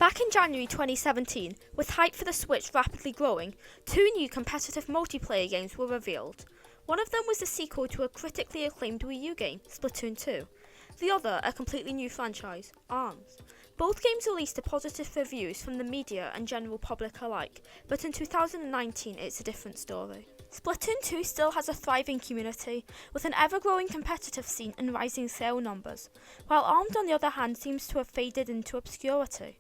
Back in January 2017, with hype for the Switch rapidly growing, two new competitive multiplayer games were revealed. One of them was the sequel to a critically acclaimed Wii U game, Splatoon 2. The other, a completely new franchise, ARMS. Both games released to positive reviews from the media and general public alike, but in 2019 it's a different story. Splatoon 2 still has a thriving community, with an ever-growing competitive scene and rising sale numbers, while ARMS on the other hand seems to have faded into obscurity.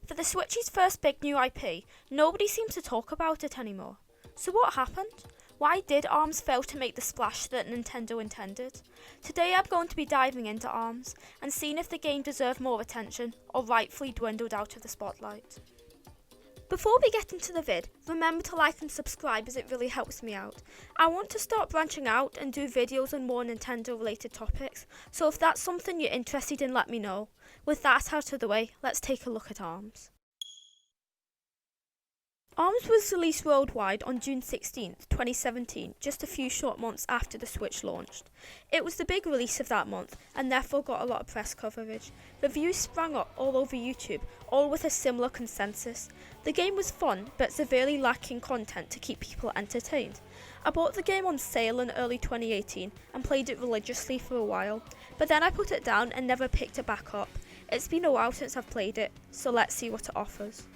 For the Switch's first big new IP, nobody seems to talk about it anymore. So what happened? Why did ARMS fail to make the splash that Nintendo intended? Today I'm going to be diving into ARMS and seeing if the game deserved more attention or rightfully dwindled out of the spotlight. Before we get into the vid, remember to like and subscribe as it really helps me out. I want to start branching out and do videos on more Nintendo related topics, so if that's something you're interested in, let me know. With that out of the way, let's take a look at ARMS. ARMS was released worldwide on June 16, 2017, just a few short months after the Switch launched. It was the big release of that month and therefore got a lot of press coverage. Reviews sprang up all over YouTube, all with a similar consensus. The game was fun, but severely lacking content to keep people entertained. I bought the game on sale in early 2018 and played it religiously for a while, but then I put it down and never picked it back up. It's been a while since I've played it, so let's see what it offers.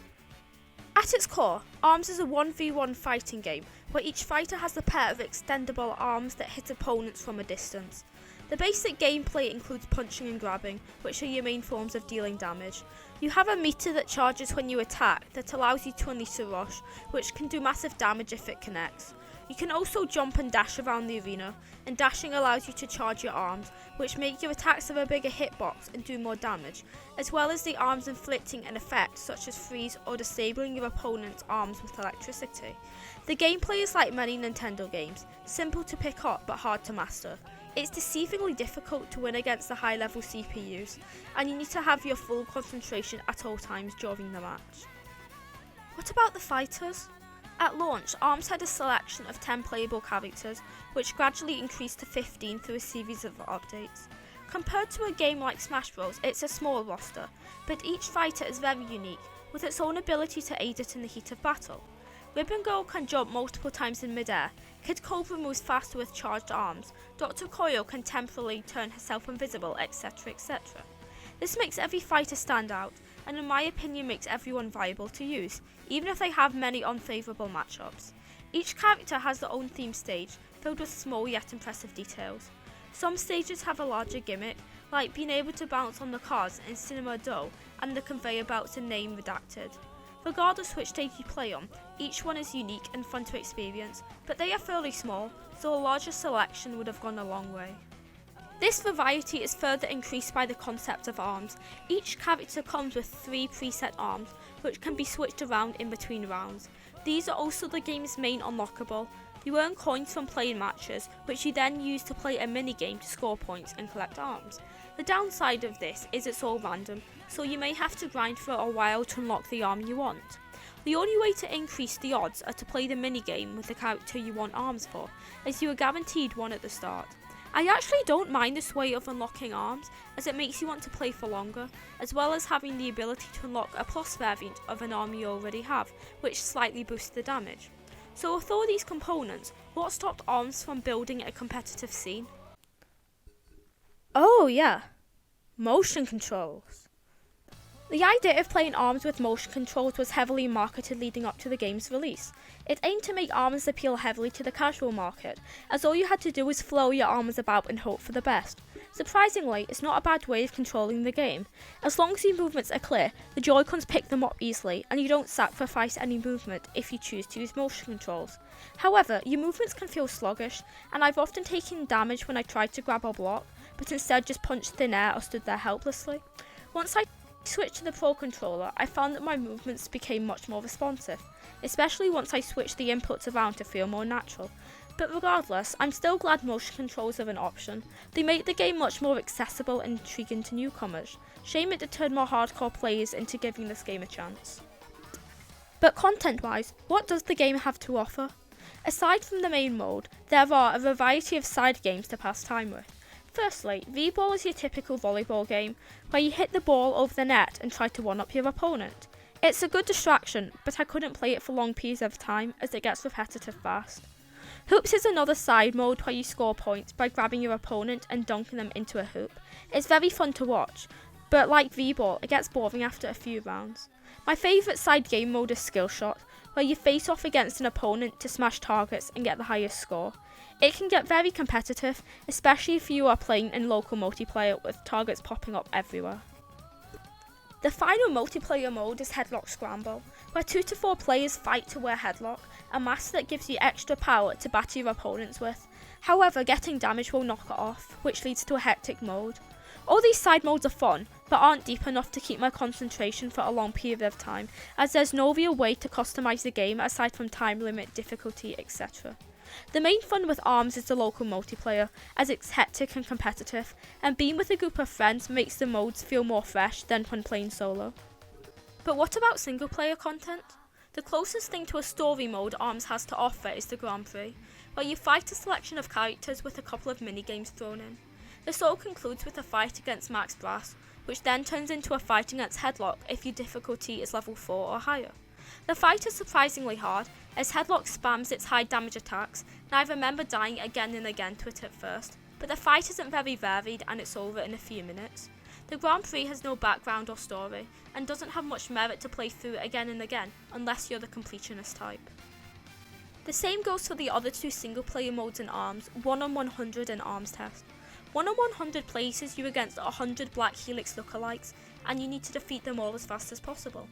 At its core, ARMS is a 1v1 fighting game where each fighter has a pair of extendable arms that hit opponents from a distance. The basic gameplay includes punching and grabbing, which are your main forms of dealing damage. You have a meter that charges when you attack that allows you to unleash a rush, which can do massive damage if it connects. You can also jump and dash around the arena, and dashing allows you to charge your arms, which make your attacks have a bigger hitbox and do more damage, as well as the arms inflicting an effect such as freeze or disabling your opponent's arms with electricity. The gameplay is like many Nintendo games, simple to pick up but hard to master. It's deceivingly difficult to win against the high-level CPUs, and you need to have your full concentration at all times during the match. What about the fighters? At launch, ARMS had a selection of 10 playable characters, which gradually increased to 15 through a series of updates. Compared to a game like Smash Bros, it's a small roster, but each fighter is very unique, with its own ability to aid it in the heat of battle. Ribbon Girl can jump multiple times in midair, Kid Cobra moves faster with charged arms, Dr. Coil can temporarily turn herself invisible, etc, etc. This makes every fighter stand out, and in my opinion makes everyone viable to use, even if they have many unfavourable matchups. Each character has their own theme stage, filled with small yet impressive details. Some stages have a larger gimmick, like being able to bounce on the cars in Cinema Do and the conveyor belts in Name Redacted. Regardless which stage you play on, each one is unique and fun to experience, but they are fairly small, so a larger selection would have gone a long way. This variety is further increased by the concept of arms. Each character comes with 3 preset arms, which can be switched around in between rounds. These are also the game's main unlockable. You earn coins from playing matches, which you then use to play a mini-game to score points and collect arms. The downside of this is it's all random, so you may have to grind for a while to unlock the arm you want. The only way to increase the odds are to play the mini-game with the character you want arms for, as you are guaranteed one at the start. I actually don't mind this way of unlocking arms, as it makes you want to play for longer, as well as having the ability to unlock a plus variant of an arm you already have, which slightly boosts the damage. So with all these components, what stopped ARMS from building a competitive scene? Oh yeah, motion controls. The idea of playing ARMS with motion controls was heavily marketed leading up to the game's release. It aimed to make ARMS appeal heavily to the casual market, as all you had to do was flow your arms about and hope for the best. Surprisingly, it's not a bad way of controlling the game. As long as your movements are clear, the Joy-Cons pick them up easily, and you don't sacrifice any movement if you choose to use motion controls. However, your movements can feel sluggish, and I've often taken damage when I tried to grab or block, but instead just punched thin air or stood there helplessly. Once I switched to the Pro Controller, I found that my movements became much more responsive, especially once I switched the inputs around to feel more natural. But regardless, I'm still glad motion controls are an option. They make the game much more accessible and intriguing to newcomers. Shame it deterred more hardcore players into giving this game a chance. But content-wise, what does the game have to offer? Aside from the main mode, there are a variety of side games to pass time with. Firstly, V-Ball is your typical volleyball game, where you hit the ball over the net and try to one-up your opponent. It's a good distraction, but I couldn't play it for long periods of time as it gets repetitive fast. Hoops is another side mode where you score points by grabbing your opponent and dunking them into a hoop. It's very fun to watch, but like V-Ball, it gets boring after a few rounds. My favourite side game mode is Skill Shot, where you face off against an opponent to smash targets and get the highest score. It can get very competitive, especially if you are playing in local multiplayer with targets popping up everywhere. The final multiplayer mode is Headlock Scramble, where 2 to 4 players fight to wear Headlock, a mask that gives you extra power to batter your opponents with. However, getting damage will knock it off, which leads to a hectic mode. All these side modes are fun, but aren't deep enough to keep my concentration for a long period of time, as there's no real way to customize the game aside from time limit, difficulty, etc. The main fun with ARMS is the local multiplayer, as it's hectic and competitive, and being with a group of friends makes the modes feel more fresh than when playing solo. But what about single player content? The closest thing to a story mode ARMS has to offer is the Grand Prix, where you fight a selection of characters with a couple of minigames thrown in. The solo concludes with a fight against Max Brass, which then turns into a fight against Headlock if your difficulty is level 4 or higher. The fight is surprisingly hard, as Headlock spams its high damage attacks, and I remember dying again and again to it at first, but the fight isn't very varied and it's over in a few minutes. The Grand Prix has no background or story, and doesn't have much merit to play through again and again, unless you're the completionist type. The same goes for the other 2 single player modes in ARMS, 1 on 100 and ARMS Test. 1 on 100 places you against 100 Black Helix lookalikes, and you need to defeat them all as fast as possible.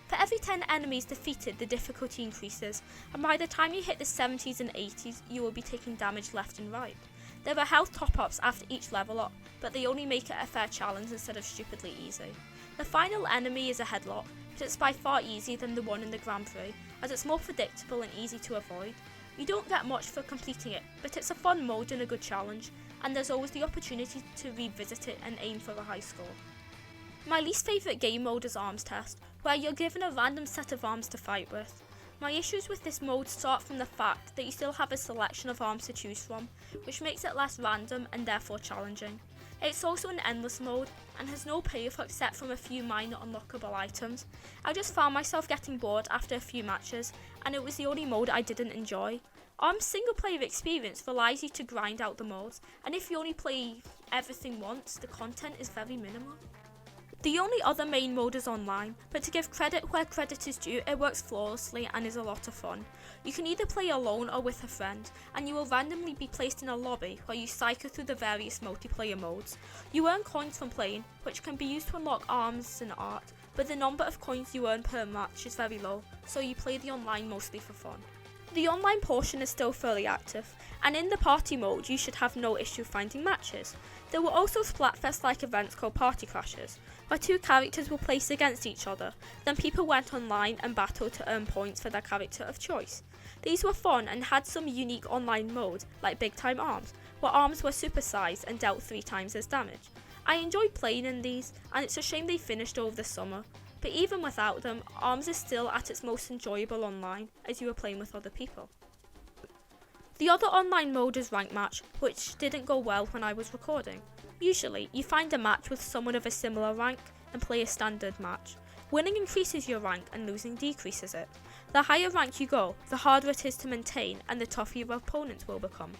For every 10 enemies defeated, the difficulty increases, and by the time you hit the 70s and 80s, you will be taking damage left and right. There are health top-ups after each level up, but they only make it a fair challenge instead of stupidly easy. The final enemy is a Headlock, but it's by far easier than the one in the Grand Prix, as it's more predictable and easy to avoid. You don't get much for completing it, but it's a fun mode and a good challenge, and there's always the opportunity to revisit it and aim for a high score. My least favourite game mode is ARMS Test, where you're given a random set of arms to fight with. My issues with this mode start from the fact that you still have a selection of arms to choose from, which makes it less random and therefore challenging. It's also an endless mode, and has no payoff except from a few minor unlockable items. I just found myself getting bored after a few matches, and it was the only mode I didn't enjoy. ARMS single player experience relies you to grind out the modes, and if you only play everything once, the content is very minimal. The only other main mode is online, but to give credit where credit is due, it works flawlessly and is a lot of fun. You can either play alone or with a friend, and you will randomly be placed in a lobby where you cycle through the various multiplayer modes. You earn coins from playing, which can be used to unlock arms and art, but the number of coins you earn per match is very low, so you play the online mostly for fun. The online portion is still fairly active, and in the party mode you should have no issue finding matches. There were also Splatfest-like events called Party Crashes, where 2 characters were placed against each other, then people went online and battled to earn points for their character of choice. These were fun and had some unique online modes, like Big Time Arms, where arms were supersized and dealt 3 times as damage. I enjoyed playing in these, and it's a shame they finished over the summer. But even without them, ARMS is still at its most enjoyable online, as you are playing with other people. The other online mode is Rank Match, which didn't go well when I was recording. Usually, you find a match with someone of a similar rank and play a standard match. Winning increases your rank and losing decreases it. The higher rank you go, the harder it is to maintain and the tougher your opponents will become.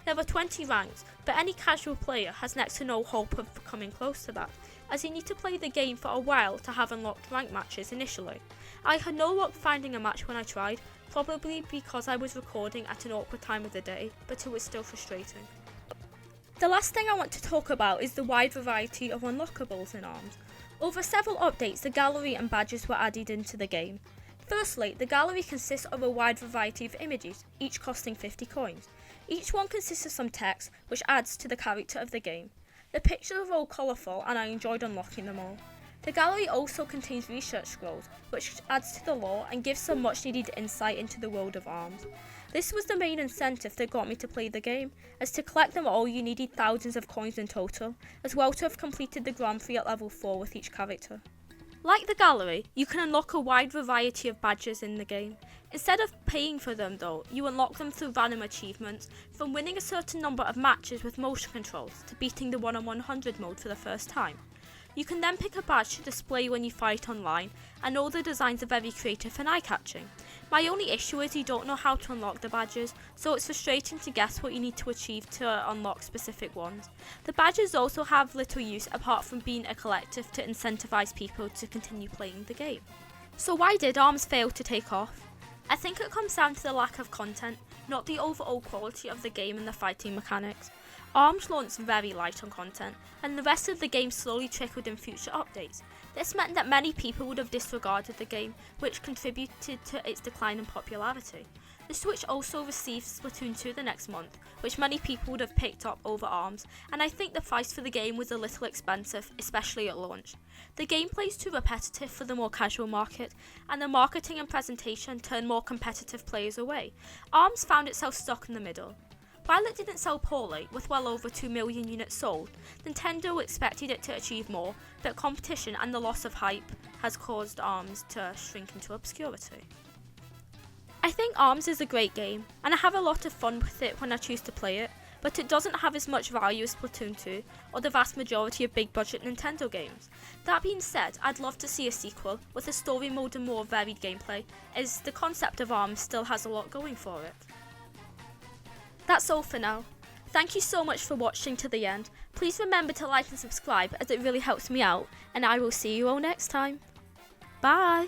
There are 20 ranks, but any casual player has next to no hope of coming close to that, as you need to play the game for a while to have unlocked rank matches initially. I had no luck finding a match when I tried, probably because I was recording at an awkward time of the day, but it was still frustrating. The last thing I want to talk about is the wide variety of unlockables in ARMS. Over several updates, the gallery and badges were added into the game. Firstly, the gallery consists of a wide variety of images, each costing 50 coins. Each one consists of some text, which adds to the character of the game. The pictures are all colourful and I enjoyed unlocking them all. The gallery also contains research scrolls, which adds to the lore and gives some much needed insight into the world of ARMS. This was the main incentive that got me to play the game, as to collect them all you needed thousands of coins in total, as well to have completed the Grand Prix at level 4 with each character. Like the gallery, you can unlock a wide variety of badges in the game. Instead of paying for them though, you unlock them through random achievements, from winning a certain number of matches with motion controls to beating the 1 on 100 mode for the first time. You can then pick a badge to display when you fight online, and all the designs are very creative and eye-catching. My only issue is you don't know how to unlock the badges, so it's frustrating to guess what you need to achieve to unlock specific ones. The badges also have little use apart from being a collective to incentivise people to continue playing the game. So why did ARMS fail to take off? I think it comes down to the lack of content, not the overall quality of the game and the fighting mechanics. ARMS launched very light on content, and the rest of the game slowly trickled in future updates. This meant that many people would have disregarded the game, which contributed to its decline in popularity. The Switch also received Splatoon 2 the next month, which many people would have picked up over ARMS, and I think the price for the game was a little expensive, especially at launch. The gameplay is too repetitive for the more casual market, and the marketing and presentation turned more competitive players away. ARMS found itself stuck in the middle. While it didn't sell poorly, with well over 2 million units sold, Nintendo expected it to achieve more, but competition and the loss of hype has caused ARMS to shrink into obscurity. I think ARMS is a great game, and I have a lot of fun with it when I choose to play it, but it doesn't have as much value as Splatoon 2 or the vast majority of big budget Nintendo games. That being said, I'd love to see a sequel with a story mode and more varied gameplay, as the concept of ARMS still has a lot going for it. That's all for now. Thank you so much for watching to the end. Please remember to like and subscribe as it really helps me out, and I will see you all next time. Bye!